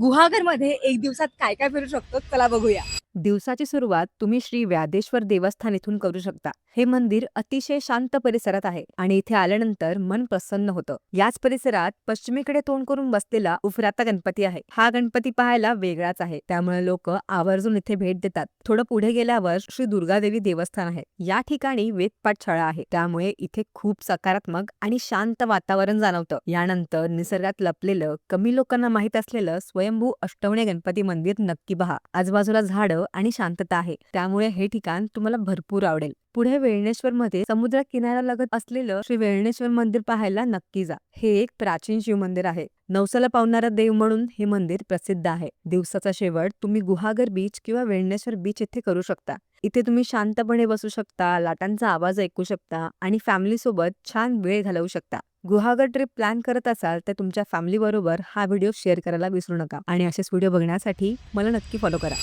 गुहागरमध्ये एक दिवसात काय काय फिरू शकतो चला बघूया. दिवसाची सुरुवात तुम्ही श्री व्यादेश्वर देवस्थान इथून करू शकता. हे मंदिर अतिशय शांत परिसरात आहे आणि इथे आल्यानंतर मन प्रसन्न होतं. याच परिसरात पश्चिमेकडे तोंड करून बसलेला उफराता गणपती आहे. हा गणपती पाहायला वेगळाच आहे, त्यामुळे लोक आवर्जून इथे भेट देतात. थोडं पुढे गेल्यावर श्री दुर्गादेवी देवस्थान आहे. या ठिकाणी वेदपाठशाळा आहे, त्यामुळे इथे खूप सकारात्मक आणि शांत वातावरण जाणवतं. यानंतर निसर्गात लपलेलं, कमी लोकांना माहित असलेलं स्वयंभू अष्टवणे गणपती मंदिर नक्की पहा. आजूबाजूला झाडं आणि शांतता आहे, त्यामुळे हे ठिकाण तुम्हाला भरपूर आवडेल. पुढे वेळणेश्वर मध्ये समुद्र किनाऱ्यालगत असलेलं श्री वेळणेश्वर मंदिर पाहायला नक्की जा. हे एक प्राचीन शिव मंदिर आहे. नवसाला पावणारा देव म्हणून हे मंदिर प्रसिद्ध आहे. दिवसाचा शेवट तुम्ही गुहागर बीच किंवा वेळणेश्वर बीच येथे करू शकता. इथे तुम्ही शांतपणे बसू शकता, लाटांचा आवाज ऐकू शकता आणि फॅमिली सोबत छान वेळ घालवू शकता. गुहागर ट्रिप प्लॅन करत असाल तर तुमच्या फॅमिली बरोबर हा व्हिडिओ शेअर करायला विसरू नका आणि असेच व्हिडिओ बघण्यासाठी मला नक्की फॉलो करा.